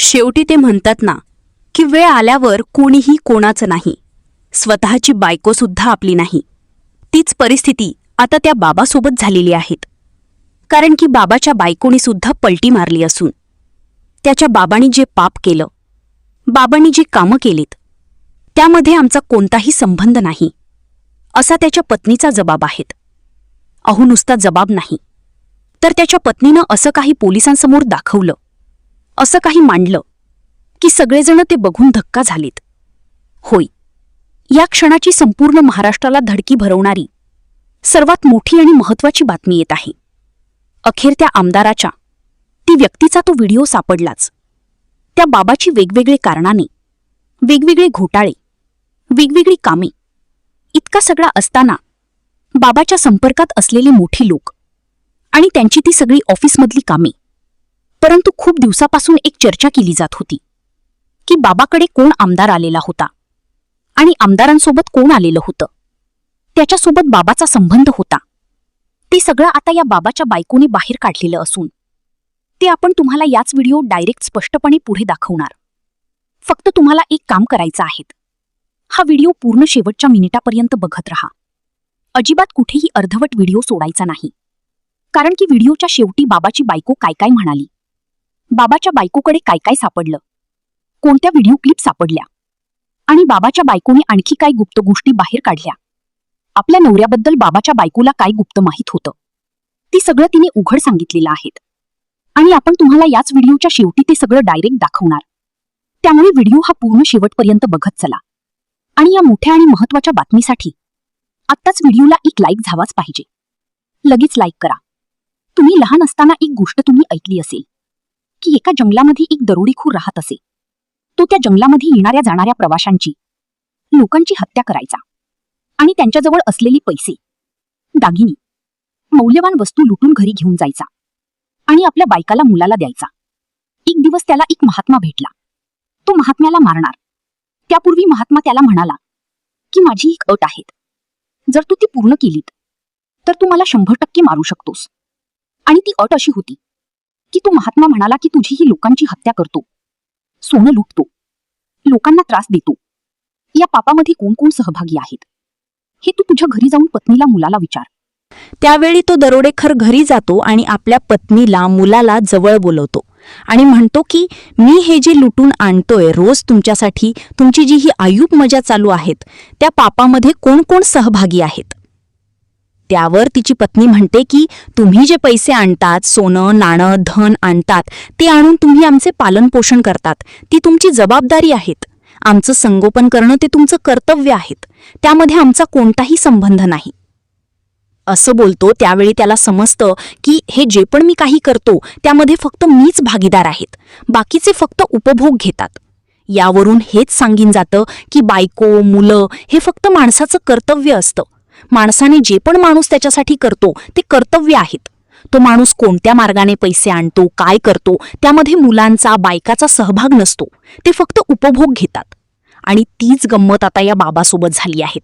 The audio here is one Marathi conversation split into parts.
शेवटी ते म्हणतात ना की वेळ आल्यावर कोणीही कोणाचं नाही, स्वतःची बायको सुद्धा आपली नाही. तीच परिस्थिती आता त्या बाबासोबत झालेली आहेत. कारण की बाबाच्या बायकोनी सुद्धा पलटी मारली असून त्याच्या बाबांनी जे पाप केलं, बाबांनी जी कामं केलीत, त्यामध्ये आमचा कोणताही संबंध नाही असा त्याच्या पत्नीचा जबाब आहेत. अहो, नुसता जबाब नाही तर त्याच्या पत्नीनं असं काही पोलिसांसमोर दाखवलं, असं काही मांडलं की सगळेजण ते बघून धक्का झालेत. होय, या क्षणाची संपूर्ण महाराष्ट्राला धडकी भरवणारी सर्वात मोठी आणि महत्त्वाची बातमी येत आहे. अखेर त्या आमदाराच्या, ती व्यक्तीचा तो व्हिडिओ सापडलाच. त्या बाबाची वेगवेगळे कारणाने, वेगवेगळे घोटाळे, वेगवेगळी कामे, इतका सगळा असताना बाबाच्या संपर्कात असलेली मोठी लोक आणि त्यांची ती सगळी ऑफिसमधली कामे. परंतु खूप दिवसापासून एक चर्चा केली जात होती की बाबाकडे कोण आमदार आलेला होता आणि आमदारांसोबत कोण आलेलं होतं, त्याच्यासोबत बाबाचा संबंध होता. ते सगळं आता या बाबाच्या बायकोने बाहेर काढलेलं असून ते आपण तुम्हाला याच व्हिडिओ डायरेक्ट स्पष्टपणे पुढे दाखवणार. फक्त तुम्हाला एक काम करायचं आहे, हा व्हिडिओ पूर्ण शेवटच्या मिनिटापर्यंत बघत रहा. अजिबात कुठेही अर्धवट व्हिडिओ सोडायचा नाही. कारण की व्हिडिओच्या शेवटी बाबाची बायको काय काय म्हणाली, बाबाच्या बायकोकडे काय काय सापडलं, कोणत्या व्हिडिओ क्लिप सापडल्या आणि बाबाच्या बायकोने आणखी काय गुप्त गोष्टी बाहेर काढल्या, आपल्या नवऱ्याबद्दल बाबाच्या बायकोला काय गुप्त माहीत होतं, ती सगळं तिने उघड सांगितलेलं आहे. आणि आपण तुम्हाला याच व्हिडिओच्या शेवटी ते सगळं डायरेक्ट दाखवणार. त्यामुळे व्हिडिओ हा पूर्ण शेवटपर्यंत बघत चला. आणि या मोठ्या आणि महत्त्वाच्या बातमीसाठी आत्ताच व्हिडिओला एक लाईक झावाच पाहिजे. लगेच लाईक करा. तुम्ही लहान असताना एक गोष्ट तुम्ही ऐकली असेल की एका जंगलामध्ये एक दरोडेखोर राहत असे. तो त्या जंगलामध्ये येणाऱ्या जाणाऱ्या प्रवाशांची, लोकांची हत्या करायचा आणि त्यांच्याजवळ असलेली पैसे, दागिने, मौल्यवान वस्तू लुटून घरी घेऊन जायचा आणि आपल्या बायकाला मुलाला द्यायचा. एक दिवस त्याला एक महात्मा भेटला. तो महात्म्याला मारणार. त्यापूर्वी महात्मा त्याला म्हणाला की माझी एक अट आहे, जर तू ती पूर्ण केलीत तर तू मला 100% मारू शकतोस. आणि ती अट अशी होती की तो महात्मा म्हणाला की तुझी ही लोकांची हत्या करतो, सोनं लुटतो, लोकांना त्रास देतो, या पापामध्ये कोण कोण सहभागी आहेत हे तू तुझ्या घरी जाऊन पत्नीला, मुलाला विचार. त्यावेळी तो दरोडेखोर घरी जातो आणि आपल्या पत्नीला, मुलाला जवळ बोलवतो आणि म्हणतो की मी हे जे लुटून आणतोय रोज तुमच्यासाठी, तुमची जी ही आयुप मजा चालू आहेत, त्या पापामध्ये कोण कोण सहभागी आहेत. त्यावर तिची पत्नी म्हणते की तुम्ही जे पैसे आणतात, सोनं, नाणं, धन आणतात, ते आणून तुम्ही आमचे पालनपोषण करतात, ती तुमची जबाबदारी आहेत. आमचं संगोपन करणं ते तुमचं कर्तव्य आहेत. त्यामध्ये आमचा कोणताही संबंध नाही असं बोलतो. त्यावेळी त्याला समजतं की हे जे पण मी काही करतो त्यामध्ये फक्त मीच भागीदार आहेत, बाकीचे फक्त उपभोग घेतात. यावरून हेच सांगीन जातं की बायको, मुलं हे फक्त माणसाचं कर्तव्य असतं. माणसाने जे पण माणूस त्याच्यासाठी करतो ते कर्तव्य आहेत. तो माणूस कोणत्या मार्गाने पैसे आणतो, काय करतो, त्यामध्ये मुलांचा, बायकाचा सहभाग नसतो. ते फक्त उपभोग घेतात. आणि तीच गंमत आता या बाबासोबत झाली आहे.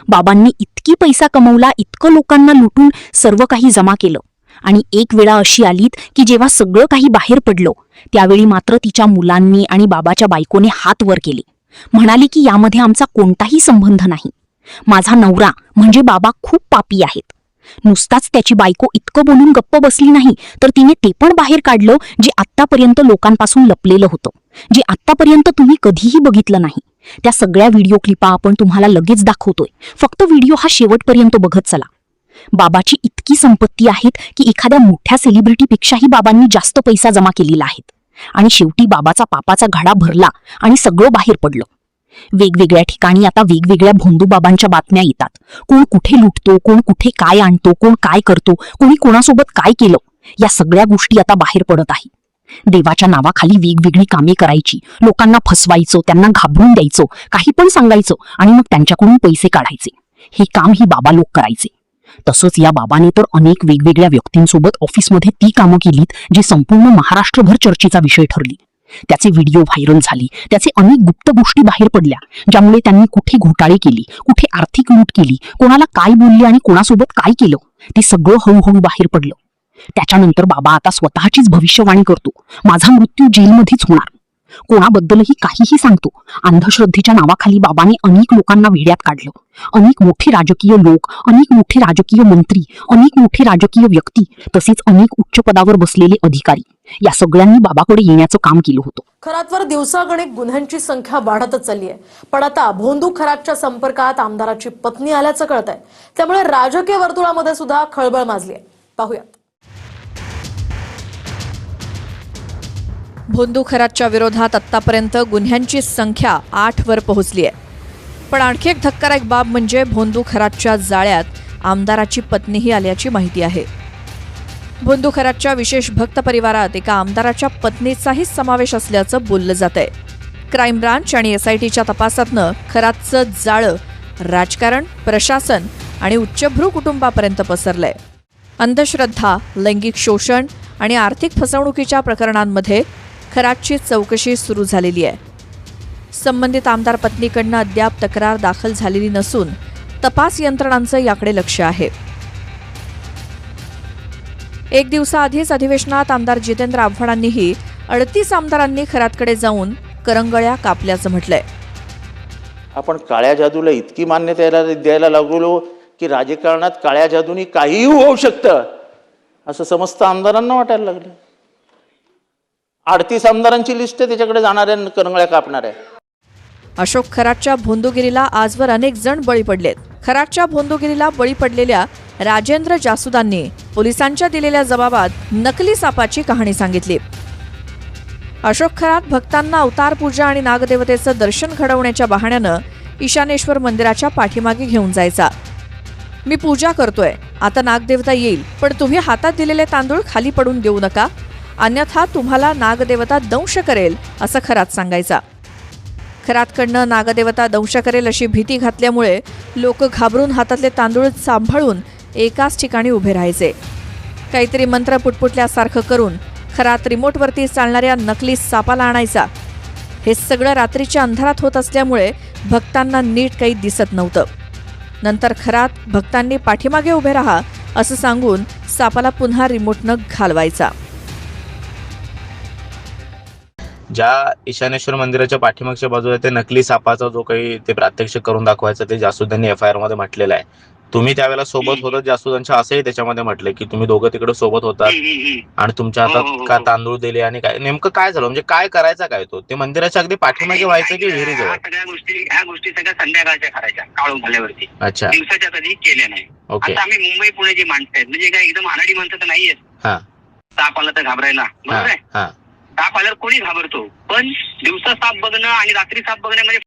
बाबांनी इतकी पैसा कमवला, इतकं लोकांना लुटून सर्व काही जमा केलं. आणि एक वेळा अशी आलीत की जेव्हा सगळं काही बाहेर पडलं, त्यावेळी मात्र तिच्या मुलांनी आणि बाबाच्या बायकोने हात वर केले. म्हणाली की यामध्ये आमचा कोणताही संबंध नाही. माझा नवरा म्हणजे बाबा खूप पापी आहेत. नुसताच त्याची बायको इतकं बोलून गप्प बसली नाही, तर तिने ते पण बाहेर काढलं जे आत्तापर्यंत लोकांपासून लपलेलं होतं, जे आत्तापर्यंत तुम्ही कधीही बघितलं नाही. त्या सगळ्या व्हिडिओ क्लिपा आपण तुम्हाला लगेच दाखवतोय. फक्त व्हिडिओ हा शेवटपर्यंत बघत चला. बाबाची इतकी संपत्ती आहेत की एखाद्या मोठ्या सेलिब्रिटीपेक्षाही बाबांनी जास्त पैसा जमा केलेला आहे. आणि शेवटी बाबाचा पापाचा घडा भरला आणि सगळं बाहेर पडलं. वेगवेगळ्या ठिकाणी आता वेगवेगळ्या भोंदूबाबांच्या बातम्या येतात. कोण कुठे लुटतो, कोण कुठे काय आणतो, कोण काय करतो, कोणी कोणासोबत काय केलं, या सगळ्या गोष्टी आता बाहेर पडत आहे. देवाच्या नावाखाली वेगवेगळी कामे करायची, लोकांना फसवायचं, त्यांना घाबरून द्यायचं, काही पण सांगायचं आणि मग त्यांच्याकडून पैसे काढायचे. हे काम ही बाबा लोक करायचे. तसंच या बाबाने तर अनेक वेगवेगळ्या व्यक्तींसोबत ऑफिसमध्ये ती कामं केलीत जे संपूर्ण महाराष्ट्रभर चर्चेचा विषय ठरली. त्याचे व्हिडिओ व्हायरल झाले, त्याचे अनेक गुप्त गोष्टी बाहेर पडल्या, ज्यामुळे त्यांनी कुठे घोटाळे केले, कुठे आर्थिक लूट केली, कोणाला काय बोलले आणि कोणासोबत काय केलं, ते सगळं हळूहळू बाहेर पडलं. त्याच्यानंतर बाबा आता स्वतःचीच भविष्यवाणी करतो, माझा मृत्यू जेलमध्येच होणार. कोणाबद्दलही काहीही सांगतो. अंधश्रद्धेच्या नावाखाली बाबांनी अनेक लोकांना वेड्यात काढलं. अनेक मोठे राजकीय लोक, अनेक मोठे राजकीय मंत्री, अनेक मोठे राजकीय व्यक्ती, तसेच अनेक उच्च पदावर बसलेले अधिकारी, या सगळ्यांनी बाबाकडे येण्याचं काम केलं होतं. खरातवर दिवसागणिक गुन्ह्यांची संख्या वाढतच चालली आहे. पण आता भोंदू खरातच्या संपर्कात आमदाराची पत्नी आल्याचं कळत आहे. त्यामुळे राजकीय वर्तुळामध्ये सुद्धा खळबळ माजली आहे. पाहूयात. भोंदू खरातच्या विरोधात आत्तापर्यंत गुन्ह्यांची संख्या 8 वर पोहोचली आहे. पण आणखी एक धक्कादायक बाब म्हणजे भोंदू खरातच्या जाळ्यात आमदाराची पत्नीही आल्याची माहिती आहे. भोंदू खरातच्या विशेष भक्त परिवारात एका आमदाराच्या पत्नीचाही समावेश असल्याचं बोललं जात आहे. क्राईम ब्रांच आणि SITच्या तपासातनं खरातचं जाळं राजकारण, प्रशासन आणि उच्चभ्रू कुटुंबापर्यंत पसरलंय. अंधश्रद्धा, लैंगिक शोषण आणि आर्थिक फसवणुकीच्या प्रकरणांमध्ये खरातची चौकशी सुरू झालेली आहे. संबंधित आमदार पत्नीकडनं अद्याप तक्रार दाखल झालेली नसून तपास यंत्रणांचं याकडे लक्ष आहे. एक दिवसाआधीच अधिवेशनात आमदार जितेंद्र आव्हाडांनीही 38 आमदारांनी खरातकडे जाऊन करंगळ्या कापल्याचं म्हटलंय. आपण काळ्या जादूला इतकी मान्यता द्यायला लागलो की राजकारणात काळ्या जादूनी काहीही होऊ शकतं असं समस्त आमदारांना वाटायला लागलं. 38 आमदारांची लिस्ट आहे त्याच्याकडे जाणाऱ्या, करंगळ्या कापणाऱ्या. अशोक खरातच्या भोंदूगिरीला आजवर अनेक जण बळी पडलेत. खरातच्या भोंदूगिरीला बळी पडलेल्या राजेंद्र जासुदांनी पोलिसांच्या दिलेल्या जबाबात नकली सापाची कहाणी सांगितली. अशोक खरात भक्तांना अवतार पूजा आणि नागदेवतेचं दर्शन घडवण्याच्या बहाण्यानं ईशानेश्वर मंदिराच्या पाठीमागे घेऊन जायचा. मी पूजा करतोय, आता नागदेवता येईल, पण तुम्ही हातात दिलेले तांदूळ खाली पडून देऊ नका, अन्यथा तुम्हाला नागदेवता दंश करेल, असं खरात सांगायचा. खरातकडनं नागदेवता दंश करेल अशी भीती घातल्यामुळे लोक घाबरून हातातले तांदूळ सांभाळून एकाच ठिकाणी उभे राहायचे. काहीतरी मंत्र पुटपुटल्यासारखं करून खरात रिमोटवरती चालणाऱ्या नकली सापाला आणायचा. हे सगळं रात्रीच्या अंधारात होत असल्यामुळे भक्तांना नीट काही दिसत नव्हतं. नंतर खरात भक्तांनी पाठीमागे उभे राहा असं सांगून सापाला पुन्हा रिमोटनं घालवायचा. ज्या ईशानेश्वर मंदिराच्या पाठीमागच्या बाजूला ते नकली सापाचा जो काही ते प्रात्यक्षिक करून दाखवायचं ते जासुदांनी FIR मध्ये म्हटलेलं आहे. तुम्ही त्यावेळेला सोबत होता जासुदांच्या, असंही त्याच्यामध्ये म्हटलंय की तुम्ही दोघं तिकडे सोबत होतात आणि तुमच्या हातात का तांदूळ दिले आणि काय नेमकं काय झालं, म्हणजे काय करायचा काय तो, ते मंदिराच्या अगदी पाठीमागे व्हायचं की विहिरीजवळ? ह्या गोष्टी सगळ्या संध्याकाळच्या करायच्या, काळू झाल्यावरती. अच्छा, दिवसाच्या कधी केल्या नाही. ओके. आता आम्ही मुंबई पुण्याची माणसं आहेत, म्हणजे काय एकदम अनाडी माणसं तर नाहीयेत. हा, साप आला तर घाबरायला, बरोबर आहे. हा, साप आल्यावर कोणी घाबरतो, पण दिवसा साप बघणं आणि रात्री साप बघण्यामध्ये